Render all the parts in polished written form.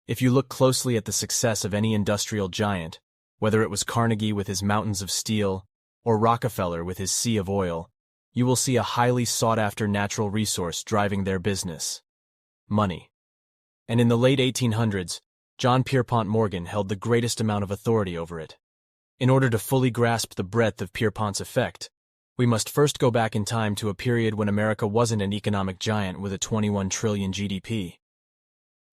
If you look closely at the success of any industrial giant, whether it was Carnegie with his mountains of steel or Rockefeller with his sea of oil, you will see a highly sought-after natural resource driving their business: money. And in the late 1800s, John Pierpont Morgan held the greatest amount of authority over it. In order to fully grasp the breadth of Pierpont's effect, we must first go back in time to a period when America wasn't an economic giant with a 21 trillion GDP.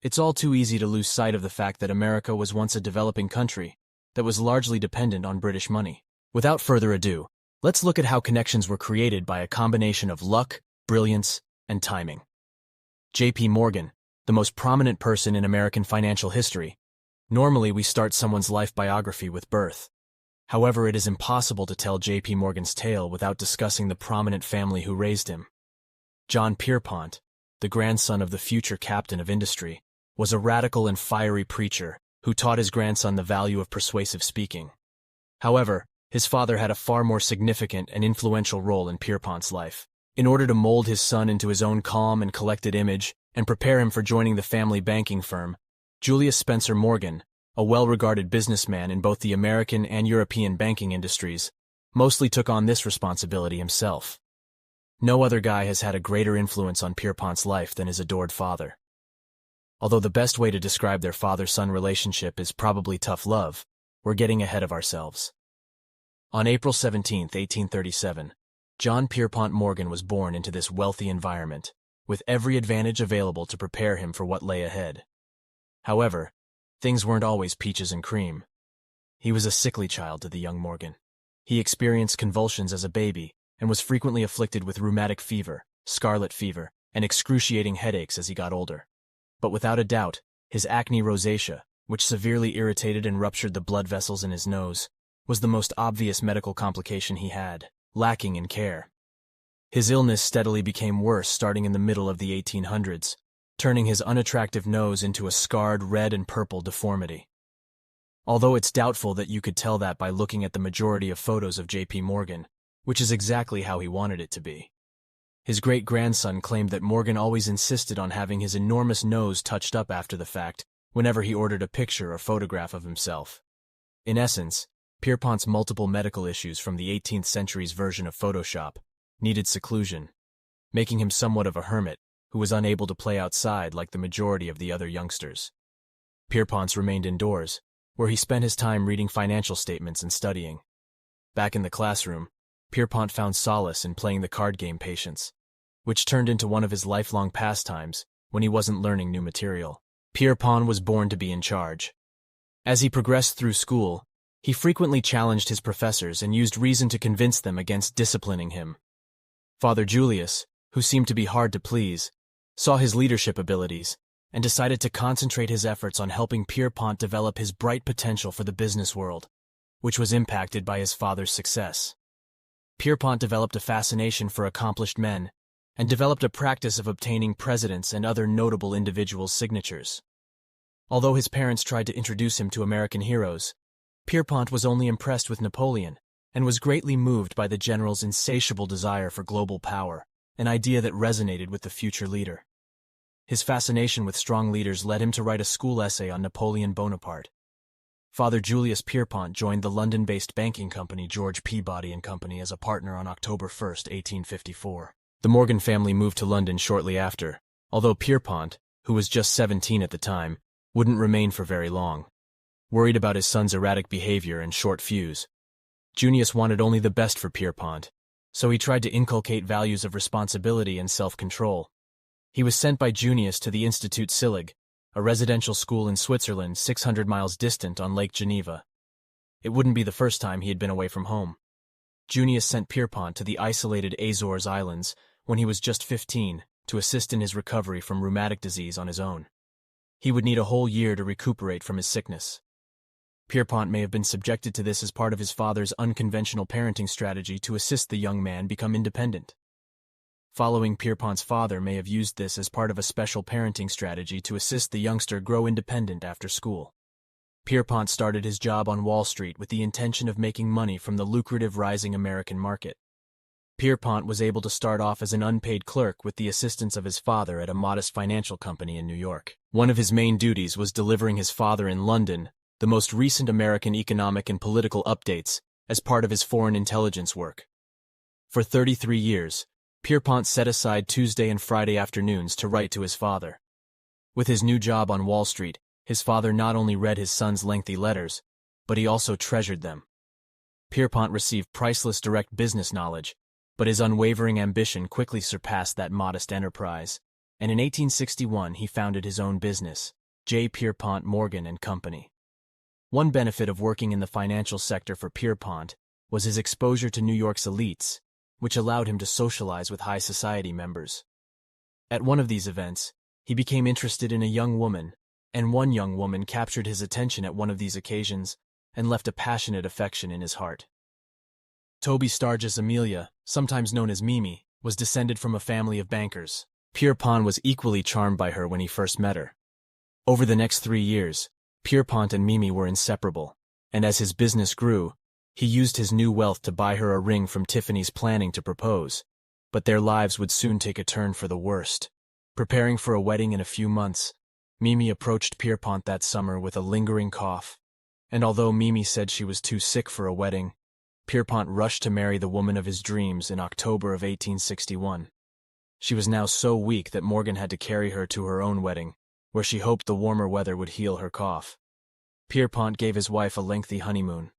It's all too easy to lose sight of the fact that America was once a developing country that was largely dependent on British money. Without further ado, let's look at how connections were created by a combination of luck, brilliance, and timing. J.P. Morgan, the most prominent person in American financial history. Normally, we start someone's life biography with birth. However, it is impossible to tell J.P. Morgan's tale without discussing the prominent family who raised him. John Pierpont, the grandson of the future captain of industry, was a radical and fiery preacher who taught his grandson the value of persuasive speaking. However, his father had a far more significant and influential role in Pierpont's life. In order to mold his son into his own calm and collected image and prepare him for joining the family banking firm, Julius Spencer Morgan, a well-regarded businessman in both the American and European banking industries, mostly took on this responsibility himself. No other guy has had a greater influence on Pierpont's life than his adored father. Although the best way to describe their father-son relationship is probably tough love, we're getting ahead of ourselves. On April 17, 1837, John Pierpont Morgan was born into this wealthy environment, with every advantage available to prepare him for what lay ahead. However, things weren't always peaches and cream. He was a sickly child to the young Morgan. He experienced convulsions as a baby and was frequently afflicted with rheumatic fever, scarlet fever, and excruciating headaches as he got older. But without a doubt, his acne rosacea, which severely irritated and ruptured the blood vessels in his nose, was the most obvious medical complication he had, lacking in care. His illness steadily became worse starting in the middle of the 1800s, turning his unattractive nose into a scarred red and purple deformity. Although it's doubtful that you could tell that by looking at the majority of photos of J.P. Morgan, which is exactly how he wanted it to be. His great-grandson claimed that Morgan always insisted on having his enormous nose touched up after the fact whenever he ordered a picture or photograph of himself. In essence, Pierpont's multiple medical issues from the 18th century's version of Photoshop needed seclusion, making him somewhat of a hermit who was unable to play outside like the majority of the other youngsters. Pierpont remained indoors, where he spent his time reading financial statements and studying. Back in the classroom, Pierpont found solace in playing the card game Patience, which turned into one of his lifelong pastimes when he wasn't learning new material. Pierpont was born to be in charge. As he progressed through school, he frequently challenged his professors and used reason to convince them against disciplining him. Father Julius, who seemed to be hard to please, saw his leadership abilities and decided to concentrate his efforts on helping Pierpont develop his bright potential for the business world, which was impacted by his father's success. Pierpont developed a fascination for accomplished men and developed a practice of obtaining presidents' and other notable individuals' signatures. Although his parents tried to introduce him to American heroes, Pierpont was only impressed with Napoleon and was greatly moved by the general's insatiable desire for global power, an idea that resonated with the future leader. His fascination with strong leaders led him to write a school essay on Napoleon Bonaparte. Father Julius Pierpont joined the London-based banking company George Peabody and Company as a partner on October 1, 1854. The Morgan family moved to London shortly after, although Pierpont, who was just 17 at the time, wouldn't remain for very long. Worried about his son's erratic behavior and short fuse, Junius wanted only the best for Pierpont, so he tried to inculcate values of responsibility and self-control. He was sent by Junius to the Institut Sillig, a residential school in Switzerland 600 miles distant on Lake Geneva. It wouldn't be the first time he had been away from home. Junius sent Pierpont to the isolated Azores Islands when he was just 15 to assist in his recovery from rheumatic disease on his own. He would need a whole year to recuperate from his sickness. Pierpont may have been subjected to this as part of his father's unconventional parenting strategy to assist the young man become independent. Following Pierpont's father may have used this as part of a special parenting strategy to assist the youngster grow independent after school. Pierpont started his job on Wall Street with the intention of making money from the lucrative rising American market. Pierpont was able to start off as an unpaid clerk with the assistance of his father at a modest financial company in New York. One of his main duties was delivering his father in London the most recent American economic and political updates as part of his foreign intelligence work. For 33 years, Pierpont set aside Tuesday and Friday afternoons to write to his father. With his new job on Wall Street, his father not only read his son's lengthy letters, but he also treasured them. Pierpont received priceless direct business knowledge, but his unwavering ambition quickly surpassed that modest enterprise, and in 1861 he founded his own business, J. Pierpont Morgan & Company. One benefit of working in the financial sector for Pierpont was his exposure to New York's elites, which allowed him to socialize with high society members. At one of these events, he became interested in a young woman, and one young woman captured his attention at one of these occasions and left a passionate affection in his heart. Toby Sturgis Amelia, sometimes known as Mimi, was descended from a family of bankers. Pierpont was equally charmed by her when he first met her. Over the next 3 years, Pierpont and Mimi were inseparable, and as his business grew, he used his new wealth to buy her a ring from Tiffany's planning to propose, but their lives would soon take a turn for the worst. Preparing for a wedding in a few months, Mimi approached Pierpont that summer with a lingering cough, and although Mimi said she was too sick for a wedding, Pierpont rushed to marry the woman of his dreams in October of 1861. She was now so weak that Morgan had to carry her to her own wedding, where she hoped the warmer weather would heal her cough. Pierpont gave his wife a lengthy honeymoon.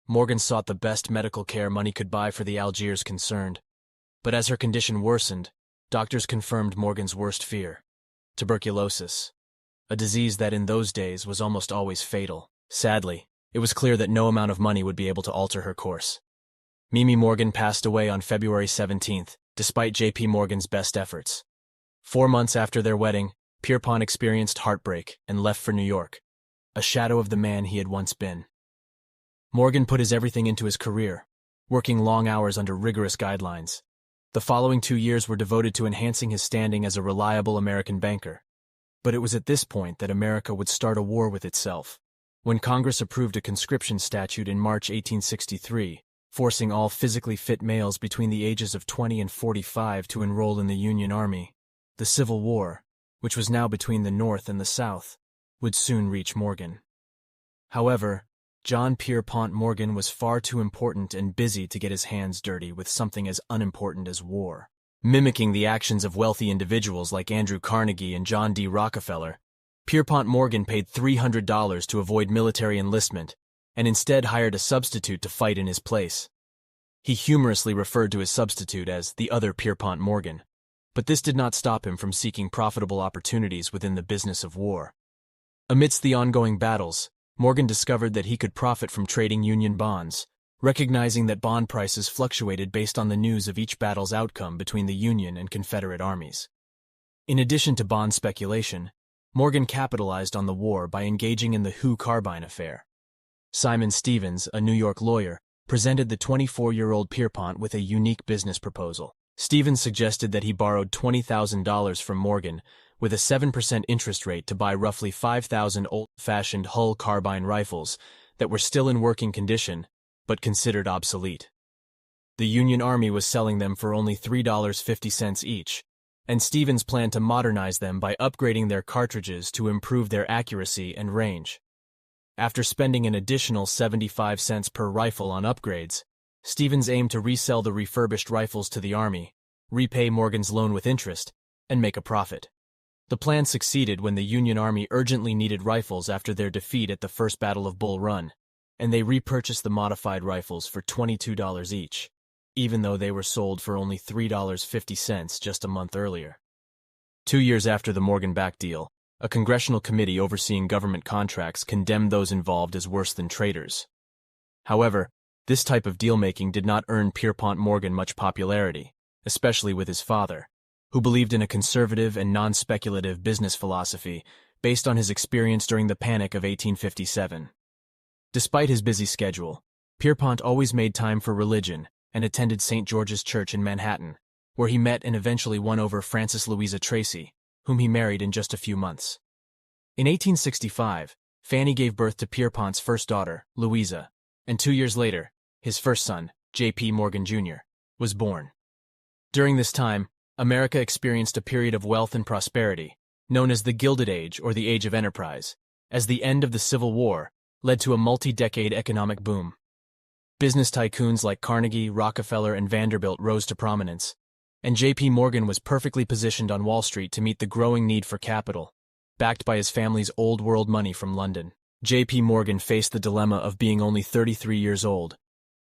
Morgan sought the best medical care money could buy for the Algiers concerned, but as her condition worsened, doctors confirmed Morgan's worst fear: tuberculosis, a disease that in those days was almost always fatal. Sadly, it was clear that no amount of money would be able to alter her course. Mimi Morgan passed away on February 17th, despite J.P. Morgan's best efforts. 4 months after their wedding, Pierpont experienced heartbreak and left for New York, a shadow of the man he had once been. Morgan put his everything into his career, working long hours under rigorous guidelines. The following 2 years were devoted to enhancing his standing as a reliable American banker. But it was at this point that America would start a war with itself, when Congress approved a conscription statute in March 1863, forcing all physically fit males between the ages of 20 and 45 to enroll in the Union Army. The Civil War, which was now between the North and the South, would soon reach Morgan. However, John Pierpont Morgan was far too important and busy to get his hands dirty with something as unimportant as war. Mimicking the actions of wealthy individuals like Andrew Carnegie and John D. Rockefeller, Pierpont Morgan paid $300 to avoid military enlistment and instead hired a substitute to fight in his place. He humorously referred to his substitute as the other Pierpont Morgan, but this did not stop him from seeking profitable opportunities within the business of war. Amidst the ongoing battles, Morgan discovered that he could profit from trading Union bonds, recognizing that bond prices fluctuated based on the news of each battle's outcome between the Union and Confederate armies. In addition to bond speculation, Morgan capitalized on the war by engaging in the Who Carbine affair. Simon Stevens, a New York lawyer, presented the 24-year-old Pierpont with a unique business proposal. Stevens suggested that he borrowed $20,000 from Morgan with a 7% interest rate to buy roughly 5,000 old-fashioned Hull carbine rifles that were still in working condition but considered obsolete. The Union Army was selling them for only $3.50 each, and Stevens planned to modernize them by upgrading their cartridges to improve their accuracy and range. After spending an additional 75 cents per rifle on upgrades, Stevens aimed to resell the refurbished rifles to the Army, repay Morgan's loan with interest, and make a profit. The plan succeeded when the Union Army urgently needed rifles after their defeat at the First Battle of Bull Run, and they repurchased the modified rifles for $22 each, even though they were sold for only $3.50 just a month earlier. 2 years after the Morgan-backed deal, a congressional committee overseeing government contracts condemned those involved as worse than traitors. However, this type of deal-making did not earn Pierpont Morgan much popularity, especially with his father, who believed in a conservative and non-speculative business philosophy based on his experience during the Panic of 1857. Despite his busy schedule, Pierpont always made time for religion and attended St. George's Church in Manhattan, where he met and eventually won over Frances Louisa Tracy, whom he married in just a few months. In 1865, Fanny gave birth to Pierpont's first daughter, Louisa, and 2 years later, his first son, J.P. Morgan, Jr., was born. During this time, America experienced a period of wealth and prosperity, known as the Gilded Age or the Age of Enterprise, as the end of the Civil War led to a multi-decade economic boom. Business tycoons like Carnegie, Rockefeller, and Vanderbilt rose to prominence, and J.P. Morgan was perfectly positioned on Wall Street to meet the growing need for capital, backed by his family's old-world money from London. J.P. Morgan faced the dilemma of being only 33 years old,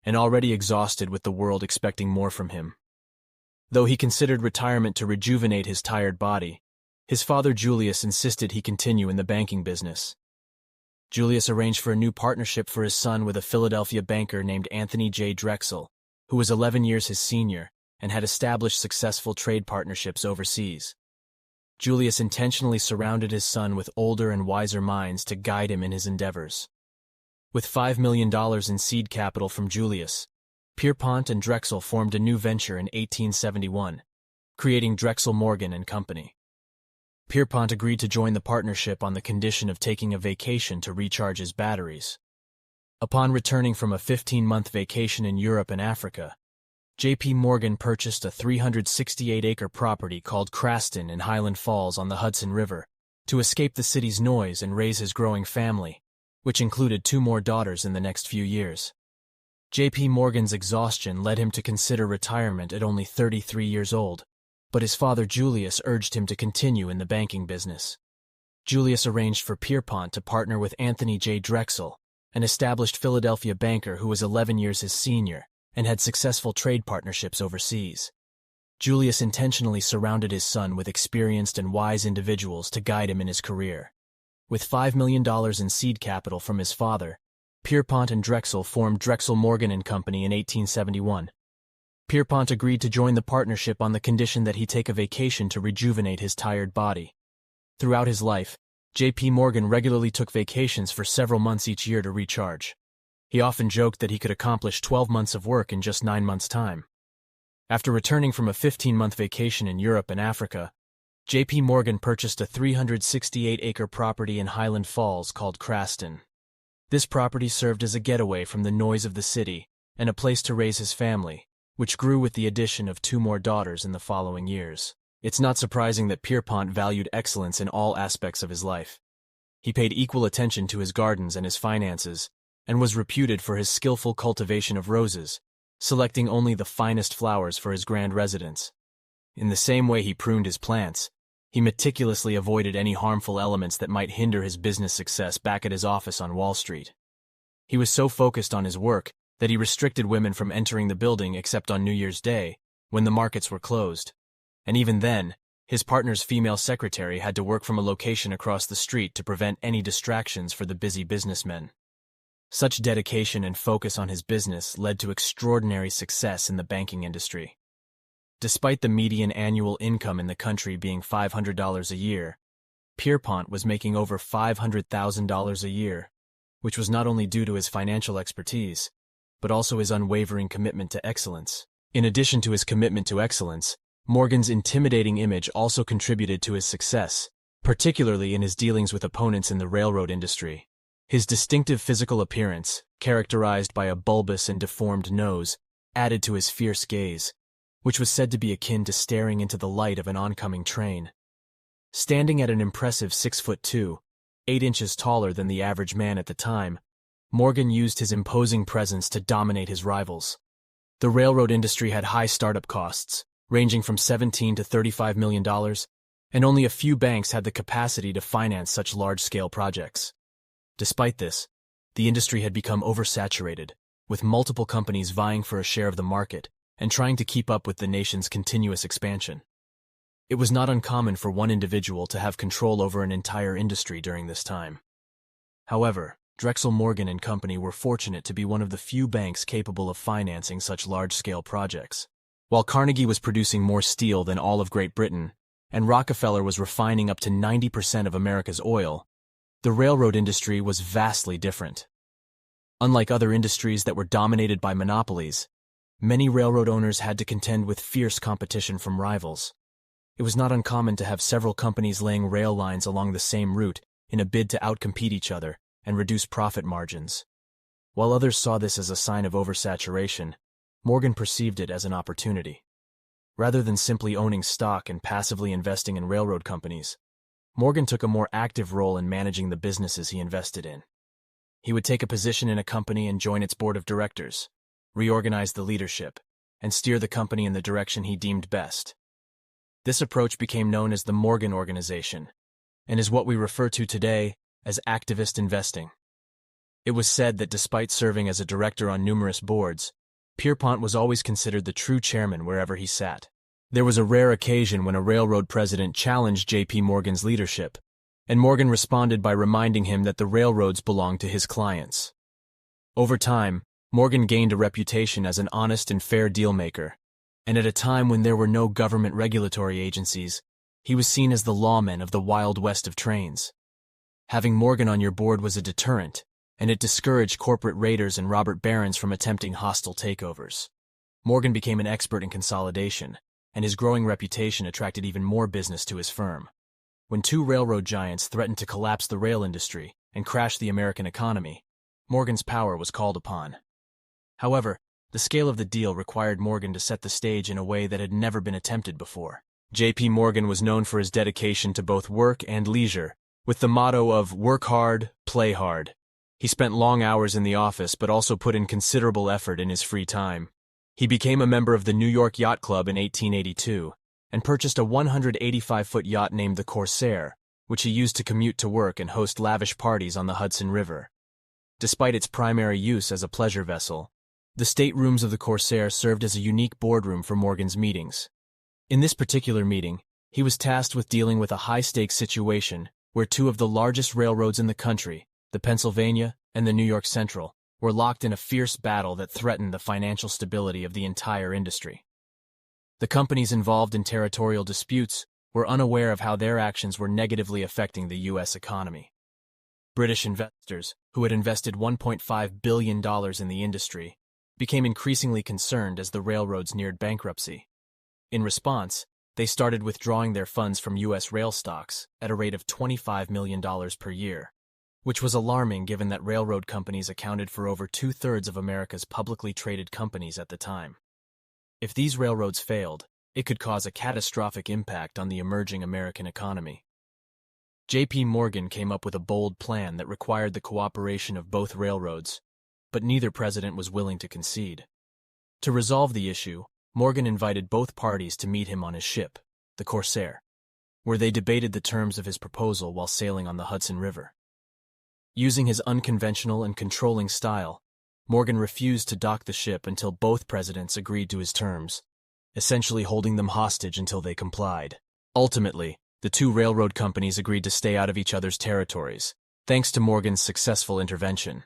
and already exhausted with the world expecting more from him. Though he considered retirement to rejuvenate his tired body, his father Julius insisted he continue in the banking business. Julius arranged for a new partnership for his son with a Philadelphia banker named Anthony J. Drexel, who was 11 years his senior and had established successful trade partnerships overseas. Julius intentionally surrounded his son with older and wiser minds to guide him in his endeavors. With $5 million in seed capital from Julius, Pierpont and Drexel formed a new venture in 1871, creating Drexel Morgan and Company. Pierpont agreed to join the partnership on the condition of taking a vacation to recharge his batteries. Upon returning from a 15-month vacation in Europe and Africa, J.P. Morgan purchased a 368-acre property called Craston in Highland Falls on the Hudson River to escape the city's noise and raise his growing family, which included 2 more daughters in the next few years. J.P. Morgan's exhaustion led him to consider retirement at only 33 years old, but his father Julius urged him to continue in the banking business. Julius arranged for Pierpont to partner with Anthony J. Drexel, an established Philadelphia banker who was 11 years his senior and had successful trade partnerships overseas. Julius intentionally surrounded his son with experienced and wise individuals to guide him in his career. With $5 million in seed capital from his father, Pierpont and Drexel formed Drexel Morgan and Company in 1871. Pierpont agreed to join the partnership on the condition that he take a vacation to rejuvenate his tired body. Throughout his life, J.P. Morgan regularly took vacations for several months each year to recharge. He often joked that he could accomplish 12 months of work in just 9 months' time. After returning from a 15-month vacation in Europe and Africa, J.P. Morgan purchased a 368-acre property in Highland Falls called Craston. This property served as a getaway from the noise of the city and a place to raise his family, which grew with the addition of 2 more daughters in the following years. It's not surprising that Pierpont valued excellence in all aspects of his life. He paid equal attention to his gardens and his finances, and was reputed for his skillful cultivation of roses, selecting only the finest flowers for his grand residence. In the same way he pruned his plants, he meticulously avoided any harmful elements that might hinder his business success back at his office on Wall Street. He was so focused on his work that he restricted women from entering the building except on New Year's Day, when the markets were closed. And even then, his partner's female secretary had to work from a location across the street to prevent any distractions for the busy businessmen. Such dedication and focus on his business led to extraordinary success in the banking industry. Despite the median annual income in the country being $500 a year, Pierpont was making over $500,000 a year, which was not only due to his financial expertise, but also his unwavering commitment to excellence. In addition to his commitment to excellence, Morgan's intimidating image also contributed to his success, particularly in his dealings with opponents in the railroad industry. His distinctive physical appearance, characterized by a bulbous and deformed nose, added to his fierce gaze, which was said to be akin to staring into the light of an oncoming train. Standing at an impressive 6'2", 8 inches taller than the average man at the time, Morgan used his imposing presence to dominate his rivals. The railroad industry had high startup costs, ranging from $17 to $35 million, and only a few banks had the capacity to finance such large-scale projects. Despite this, the industry had become oversaturated, with multiple companies vying for a share of the market and trying to keep up with the nation's continuous expansion. It was not uncommon for one individual to have control over an entire industry during this time. However, Drexel Morgan and Company were fortunate to be one of the few banks capable of financing such large-scale projects. While Carnegie was producing more steel than all of Great Britain, and Rockefeller was refining up to 90% of America's oil, the railroad industry was vastly different. Unlike other industries that were dominated by monopolies, many railroad owners had to contend with fierce competition from rivals. It was not uncommon to have several companies laying rail lines along the same route in a bid to outcompete each other and reduce profit margins. While others saw this as a sign of oversaturation, Morgan perceived it as an opportunity. Rather than simply owning stock and passively investing in railroad companies, Morgan took a more active role in managing the businesses he invested in. He would take a position in a company and join its board of directors, reorganize the leadership, and steer the company in the direction he deemed best. This approach became known as the Morgan Organization, and is what we refer to today as activist investing. It was said that despite serving as a director on numerous boards, Pierpont was always considered the true chairman wherever he sat. There was a rare occasion when a railroad president challenged J.P. Morgan's leadership, and Morgan responded by reminding him that the railroads belonged to his clients. Over time, Morgan gained a reputation as an honest and fair deal-maker, and at a time when there were no government regulatory agencies, he was seen as the lawman of the Wild West of trains. Having Morgan on your board was a deterrent, and it discouraged corporate raiders and robber barons from attempting hostile takeovers. Morgan became an expert in consolidation, and his growing reputation attracted even more business to his firm. When two railroad giants threatened to collapse the rail industry and crash the American economy, Morgan's power was called upon. However, the scale of the deal required Morgan to set the stage in a way that had never been attempted before. J.P. Morgan was known for his dedication to both work and leisure, with the motto of "work hard, play hard." He spent long hours in the office but also put in considerable effort in his free time. He became a member of the New York Yacht Club in 1882 and purchased a 185-foot yacht named the Corsair, which he used to commute to work and host lavish parties on the Hudson River. Despite its primary use as a pleasure vessel, the staterooms of the Corsair served as a unique boardroom for Morgan's meetings. In this particular meeting, he was tasked with dealing with a high-stakes situation where two of the largest railroads in the country, the Pennsylvania and the New York Central, were locked in a fierce battle that threatened the financial stability of the entire industry. The companies involved in territorial disputes were unaware of how their actions were negatively affecting the U.S. economy. British investors, who had invested $1.5 billion in the industry, became increasingly concerned as the railroads neared bankruptcy. In response, they started withdrawing their funds from U.S. rail stocks at a rate of $25 million per year, which was alarming given that railroad companies accounted for over two-thirds of America's publicly traded companies at the time. If these railroads failed, it could cause a catastrophic impact on the emerging American economy. J.P. Morgan came up with a bold plan that required the cooperation of both railroads, but neither president was willing to concede. To resolve the issue, Morgan invited both parties to meet him on his ship, the Corsair, where they debated the terms of his proposal while sailing on the Hudson River. Using his unconventional and controlling style, Morgan refused to dock the ship until both presidents agreed to his terms, essentially holding them hostage until they complied. Ultimately, the two railroad companies agreed to stay out of each other's territories, thanks to Morgan's successful intervention.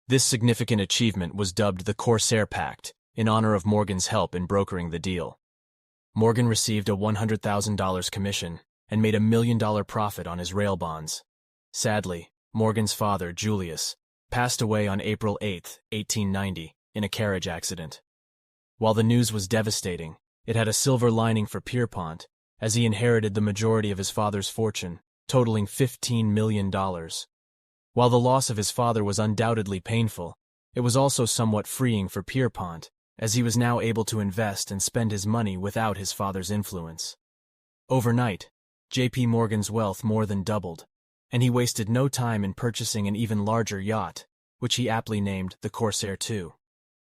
This significant achievement was dubbed the Corsair Pact, in honor of Morgan's help in brokering the deal. Morgan received a $100,000 commission and made $1 million profit on his rail bonds. Sadly, Morgan's father, Julius, passed away on April 8, 1890, in a carriage accident. While the news was devastating, it had a silver lining for Pierpont, as he inherited the majority of his father's fortune, totaling $15 million. While the loss of his father was undoubtedly painful, it was also somewhat freeing for Pierpont, as he was now able to invest and spend his money without his father's influence. Overnight, J.P. Morgan's wealth more than doubled, and he wasted no time in purchasing an even larger yacht, which he aptly named the Corsair II.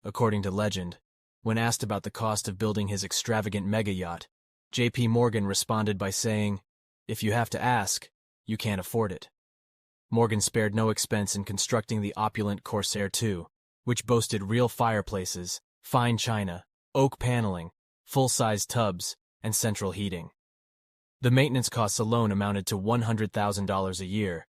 According to legend, when asked about the cost of building his extravagant mega-yacht, J.P. Morgan responded by saying, "If you have to ask, you can't afford it." Morgan spared no expense in constructing the opulent Corsair II, which boasted real fireplaces, fine china, oak paneling, full-size tubs, and central heating. The maintenance costs alone amounted to $100,000 a year,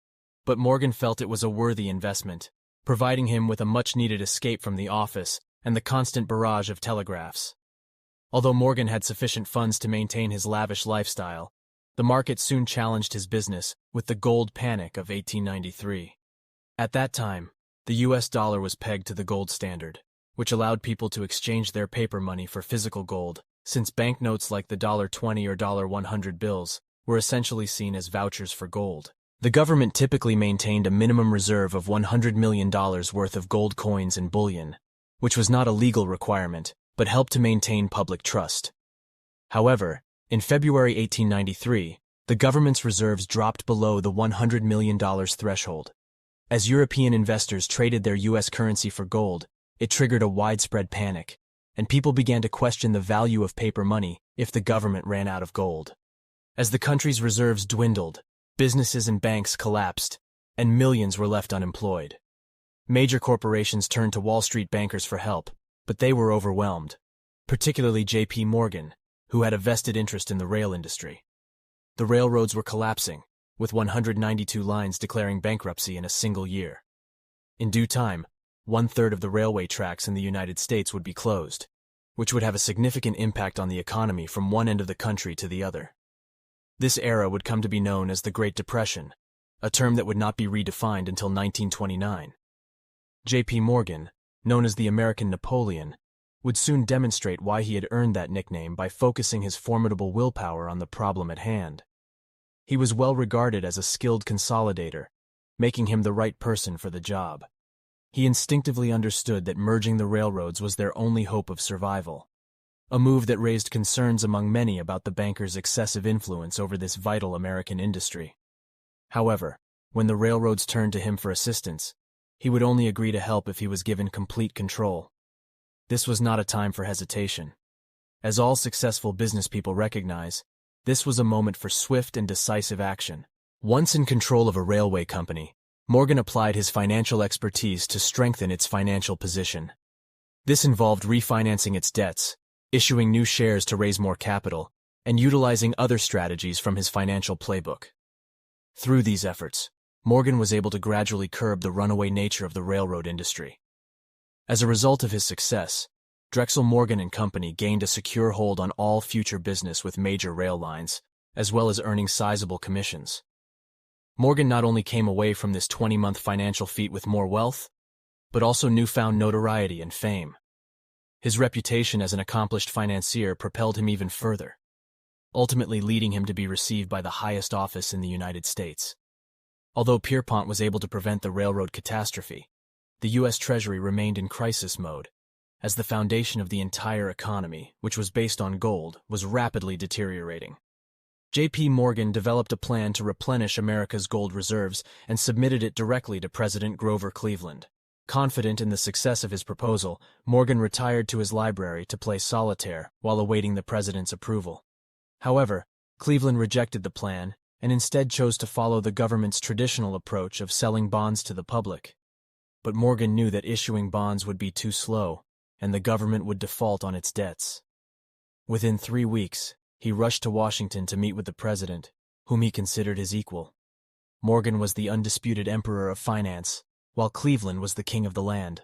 but Morgan felt it was a worthy investment, providing him with a much-needed escape from the office and the constant barrage of telegraphs. Although Morgan had sufficient funds to maintain his lavish lifestyle, the market soon challenged his business with the gold panic of 1893. At that time, the U.S. dollar was pegged to the gold standard, which allowed people to exchange their paper money for physical gold, since banknotes like the $20 or $100 bills were essentially seen as vouchers for gold. The government typically maintained a minimum reserve of $100 million worth of gold coins and bullion, which was not a legal requirement, but helped to maintain public trust. However, in February 1893, the government's reserves dropped below the $100 million threshold. As European investors traded their U.S. currency for gold, it triggered a widespread panic, and people began to question the value of paper money if the government ran out of gold. As the country's reserves dwindled, businesses and banks collapsed, and millions were left unemployed. Major corporations turned to Wall Street bankers for help, but they were overwhelmed, particularly J.P. Morgan, who had a vested interest in the rail industry. The railroads were collapsing, with 192 lines declaring bankruptcy in a single year. In due time, 1/3 of the railway tracks in the United States would be closed, which would have a significant impact on the economy from one end of the country to the other. This era would come to be known as the Great Depression, a term that would not be redefined until 1929. J.P. Morgan, known as the American Napoleon, would soon demonstrate why he had earned that nickname by focusing his formidable willpower on the problem at hand. He was well regarded as a skilled consolidator, making him the right person for the job. He instinctively understood that merging the railroads was their only hope of survival, a move that raised concerns among many about the bankers' excessive influence over this vital American industry. However, when the railroads turned to him for assistance, he would only agree to help if he was given complete control. This was not a time for hesitation. As all successful business people recognize, this was a moment for swift and decisive action. Once in control of a railway company, Morgan applied his financial expertise to strengthen its financial position. This involved refinancing its debts, issuing new shares to raise more capital, and utilizing other strategies from his financial playbook. Through these efforts, Morgan was able to gradually curb the runaway nature of the railroad industry. As a result of his success, Drexel Morgan & Company gained a secure hold on all future business with major rail lines, as well as earning sizable commissions. Morgan not only came away from this 20-month financial feat with more wealth, but also newfound notoriety and fame. His reputation as an accomplished financier propelled him even further, ultimately leading him to be received by the highest office in the United States. Although Pierpont was able to prevent the railroad catastrophe, the U.S. Treasury remained in crisis mode, as the foundation of the entire economy, which was based on gold, was rapidly deteriorating. J.P. Morgan developed a plan to replenish America's gold reserves and submitted it directly to President Grover Cleveland. Confident in the success of his proposal, Morgan retired to his library to play solitaire while awaiting the president's approval. However, Cleveland rejected the plan and instead chose to follow the government's traditional approach of selling bonds to the public. But Morgan knew that issuing bonds would be too slow, and the government would default on its debts. Within 3 weeks, he rushed to Washington to meet with the president, whom he considered his equal. Morgan was the undisputed emperor of finance, while Cleveland was the king of the land.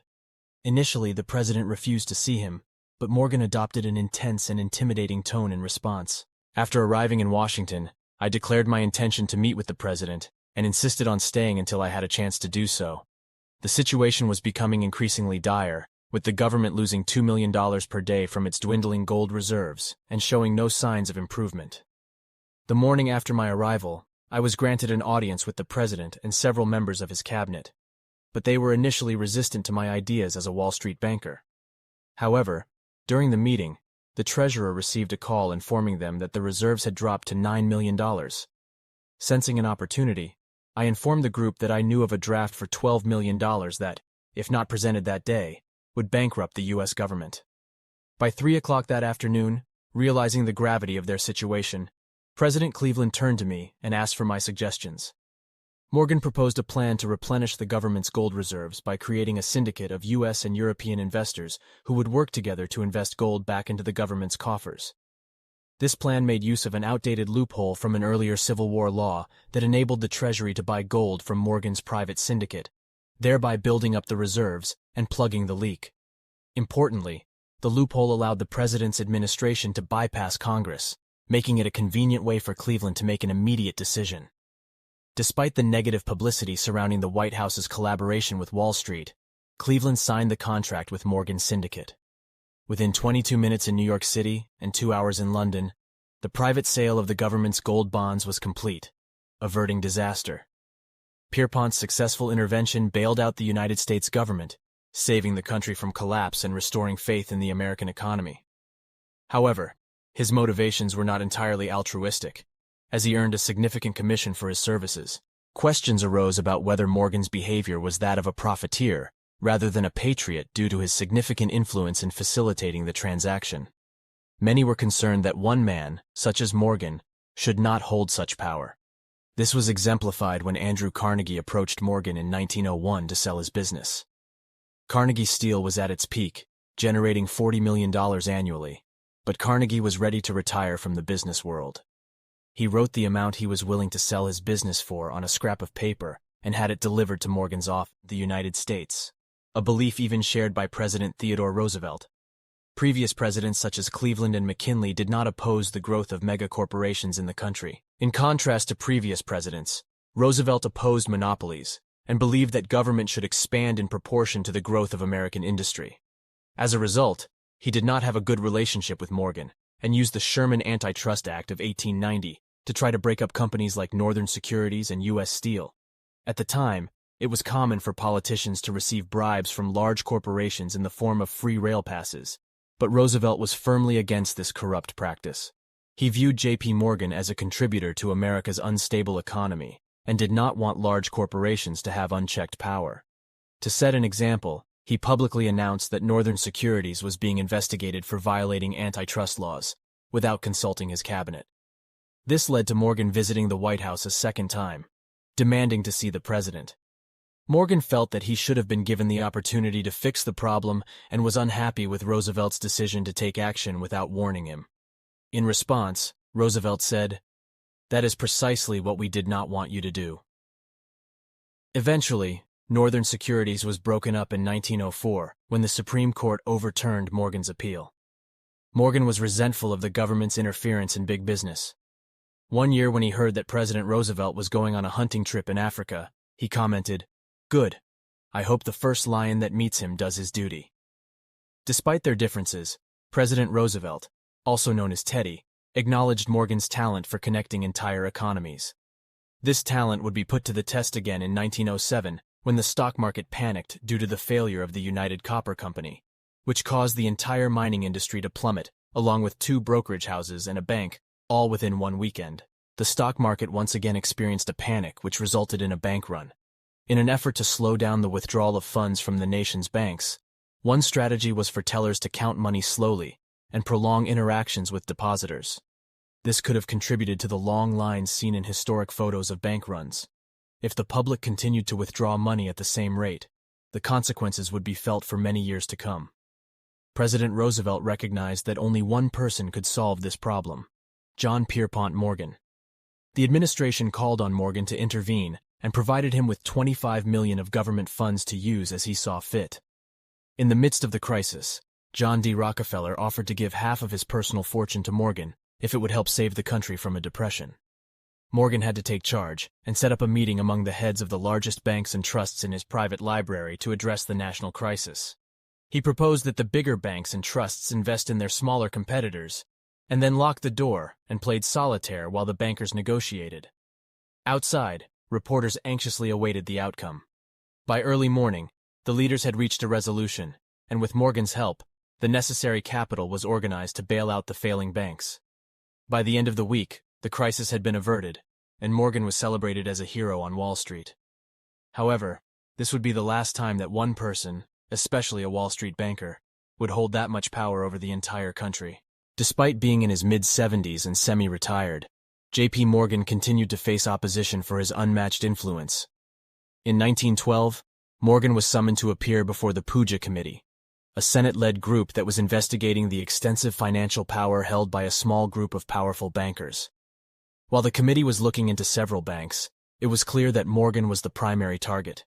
Initially, the president refused to see him, but Morgan adopted an intense and intimidating tone in response. After arriving in Washington, I declared my intention to meet with the president and insisted on staying until I had a chance to do so. The situation was becoming increasingly dire, with the government losing $2 million per day from its dwindling gold reserves and showing no signs of improvement. The morning after my arrival, I was granted an audience with the president and several members of his cabinet, but they were initially resistant to my ideas as a Wall Street banker. However, during the meeting, the treasurer received a call informing them that the reserves had dropped to $9 million. Sensing an opportunity, I informed the group that I knew of a draft for $12 million that, if not presented that day, would bankrupt the U.S. government. By 3 o'clock that afternoon, realizing the gravity of their situation, President Cleveland turned to me and asked for my suggestions. Morgan proposed a plan to replenish the government's gold reserves by creating a syndicate of U.S. and European investors who would work together to invest gold back into the government's coffers. This plan made use of an outdated loophole from an earlier Civil War law that enabled the Treasury to buy gold from Morgan's private syndicate, thereby building up the reserves and plugging the leak. Importantly, the loophole allowed the president's administration to bypass Congress, making it a convenient way for Cleveland to make an immediate decision. Despite the negative publicity surrounding the White House's collaboration with Wall Street, Cleveland signed the contract with Morgan's syndicate. Within 22 minutes in New York City and 2 hours in London, the private sale of the government's gold bonds was complete, averting disaster. Pierpont's successful intervention bailed out the United States government, saving the country from collapse and restoring faith in the American economy. However, His motivations were not entirely altruistic, as he earned a significant commission for his services. Questions arose about whether Morgan's behavior was that of a profiteer rather than a patriot due to his significant influence in facilitating the transaction. Many were concerned that one man, such as Morgan, should not hold such power. This was exemplified when Andrew Carnegie approached Morgan in 1901 to sell his business. Carnegie Steel was at its peak, generating $40 million annually, but Carnegie was ready to retire from the business world. He wrote the amount he was willing to sell his business for on a scrap of paper and had it delivered to Morgan's office in the United States, a belief even shared by President Theodore Roosevelt. Previous presidents such as Cleveland and McKinley did not oppose the growth of mega-corporations in the country. In contrast to previous presidents, Roosevelt opposed monopolies and believed that government should expand in proportion to the growth of American industry. As a result, he did not have a good relationship with Morgan and used the Sherman Antitrust Act of 1890 to try to break up companies like Northern Securities and U.S. Steel. At the time, it was common for politicians to receive bribes from large corporations in the form of free rail passes, but Roosevelt was firmly against this corrupt practice. He viewed J.P. Morgan as a contributor to America's unstable economy and did not want large corporations to have unchecked power. To set an example, he publicly announced that Northern Securities was being investigated for violating antitrust laws, without consulting his cabinet. This led to Morgan visiting the White House a second time, demanding to see the president. Morgan felt that he should have been given the opportunity to fix the problem and was unhappy with Roosevelt's decision to take action without warning him. In response, Roosevelt said, "That is precisely what we did not want you to do." Eventually, Northern Securities was broken up in 1904 when the Supreme Court overturned Morgan's appeal. Morgan was resentful of the government's interference in big business. One year when he heard that President Roosevelt was going on a hunting trip in Africa, he commented, "Good. I hope the first lion that meets him does his duty." Despite their differences, President Roosevelt, also known as Teddy, acknowledged Morgan's talent for connecting entire economies. This talent would be put to the test again in 1907 when the stock market panicked due to the failure of the United Copper Company, which caused the entire mining industry to plummet, along with 2 brokerage houses and a bank, all within one weekend. The stock market once again experienced a panic which resulted in a bank run. In an effort to slow down the withdrawal of funds from the nation's banks, one strategy was for tellers to count money slowly and prolong interactions with depositors. This could have contributed to the long lines seen in historic photos of bank runs. If the public continued to withdraw money at the same rate, the consequences would be felt for many years to come. President Roosevelt recognized that only one person could solve this problem: John Pierpont Morgan. The administration called on Morgan to intervene and provided him with $25 million of government funds to use as he saw fit. In the midst of the crisis, John D. Rockefeller offered to give half of his personal fortune to Morgan if it would help save the country from a depression. Morgan had to take charge and set up a meeting among the heads of the largest banks and trusts in his private library to address the national crisis. He proposed that the bigger banks and trusts invest in their smaller competitors, and then locked the door and played solitaire while the bankers negotiated. Outside, reporters anxiously awaited the outcome. By early morning, the leaders had reached a resolution, and with Morgan's help, the necessary capital was organized to bail out the failing banks. By the end of the week, the crisis had been averted, and Morgan was celebrated as a hero on Wall Street. However, this would be the last time that one person, especially a Wall Street banker, would hold that much power over the entire country. Despite being in his mid-70s and semi-retired, J.P. Morgan continued to face opposition for his unmatched influence. In 1912, Morgan was summoned to appear before the Puja Committee, a Senate-led group that was investigating the extensive financial power held by a small group of powerful bankers. While the committee was looking into several banks, it was clear that Morgan was the primary target.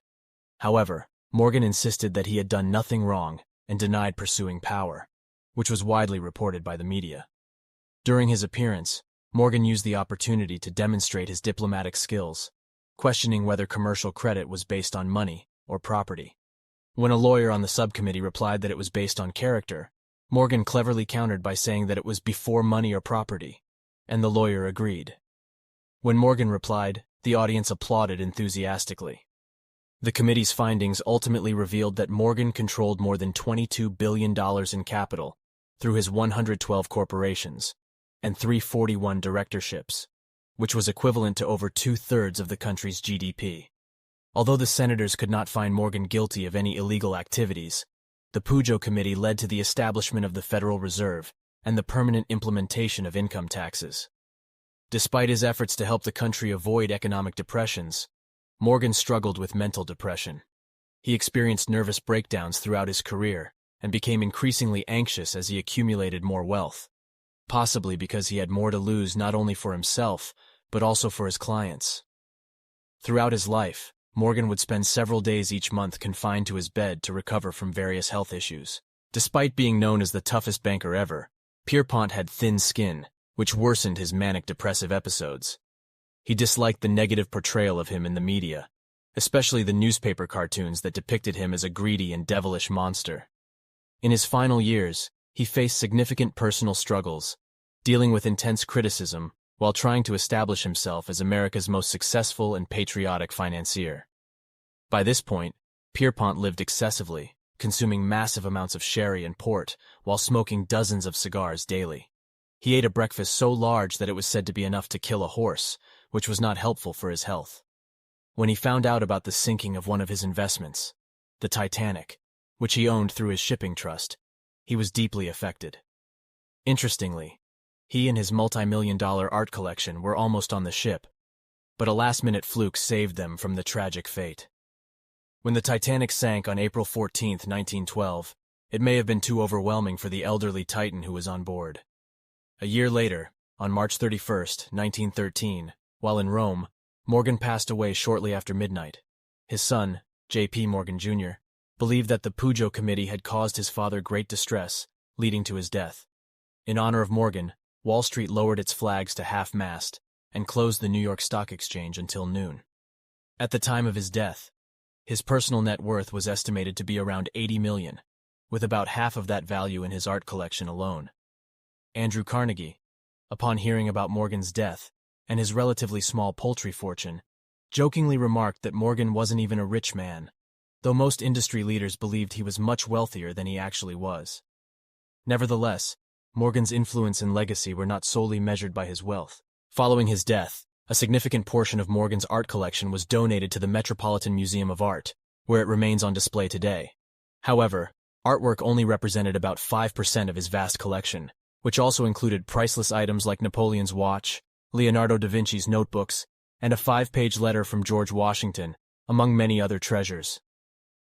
However, Morgan insisted that he had done nothing wrong and denied pursuing power, which was widely reported by the media. During his appearance, Morgan used the opportunity to demonstrate his diplomatic skills, questioning whether commercial credit was based on money or property. When a lawyer on the subcommittee replied that it was based on character, Morgan cleverly countered by saying that it was before money or property, and the lawyer agreed. When Morgan replied, the audience applauded enthusiastically. The committee's findings ultimately revealed that Morgan controlled more than $22 billion in capital through his 112 corporations, and 341 directorships, which was equivalent to over 2/3 of the country's GDP. Although the senators could not find Morgan guilty of any illegal activities, the Pujo Committee led to the establishment of the Federal Reserve and the permanent implementation of income taxes. Despite his efforts to help the country avoid economic depressions, Morgan struggled with mental depression. He experienced nervous breakdowns throughout his career and became increasingly anxious as he accumulated more wealth, possibly because he had more to lose not only for himself, but also for his clients. Throughout his life, Morgan would spend several days each month confined to his bed to recover from various health issues. Despite being known as the toughest banker ever, Pierpont had thin skin, which worsened his manic depressive episodes. He disliked the negative portrayal of him in the media, especially the newspaper cartoons that depicted him as a greedy and devilish monster. In his final years, he faced significant personal struggles, dealing with intense criticism while trying to establish himself as America's most successful and patriotic financier. By this point, Pierpont lived excessively, consuming massive amounts of sherry and port while smoking dozens of cigars daily. He ate a breakfast so large that it was said to be enough to kill a horse, which was not helpful for his health. When he found out about the sinking of one of his investments, the Titanic, which he owned through his shipping trust, he was deeply affected. Interestingly, he and his multi-million-dollar art collection were almost on the ship, but a last-minute fluke saved them from the tragic fate. When the Titanic sank on April 14, 1912, it may have been too overwhelming for the elderly Titan who was on board. A year later, on March 31, 1913, while in Rome, Morgan passed away shortly after midnight. His son, J.P. Morgan, Jr., believed that the Pujo Committee had caused his father great distress, leading to his death. In honor of Morgan, Wall Street lowered its flags to half-mast and closed the New York Stock Exchange until noon. At the time of his death, his personal net worth was estimated to be around $80 million, with about half of that value in his art collection alone. Andrew Carnegie, upon hearing about Morgan's death and his relatively small poultry fortune, jokingly remarked that Morgan wasn't even a rich man, though most industry leaders believed he was much wealthier than he actually was. Nevertheless, Morgan's influence and legacy were not solely measured by his wealth. Following his death, a significant portion of Morgan's art collection was donated to the Metropolitan Museum of Art, where it remains on display today. However, artwork only represented about 5% of his vast collection, which also included priceless items like Napoleon's watch, Leonardo da Vinci's notebooks, and a 5-page letter from George Washington, among many other treasures.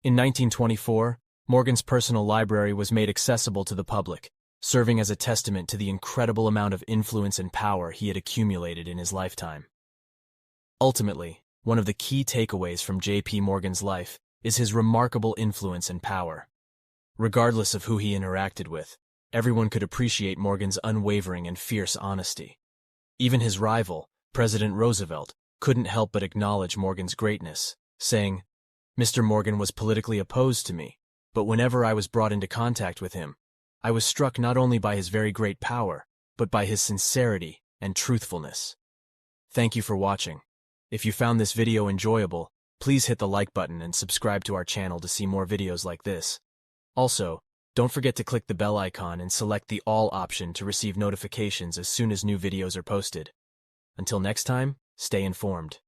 In 1924, Morgan's personal library was made accessible to the public, serving as a testament to the incredible amount of influence and power he had accumulated in his lifetime. Ultimately, one of the key takeaways from J.P. Morgan's life is his remarkable influence and power. Regardless of who he interacted with, everyone could appreciate Morgan's unwavering and fierce honesty. Even his rival, President Roosevelt, couldn't help but acknowledge Morgan's greatness, saying, "Mr. Morgan was politically opposed to me, but whenever I was brought into contact with him, I was struck not only by his very great power, but by his sincerity and truthfulness." Thank you for watching. If you found this video enjoyable, please hit the like button and subscribe to our channel to see more videos like this. Also, don't forget to click the bell icon and select the All option to receive notifications as soon as new videos are posted. Until next time, stay informed.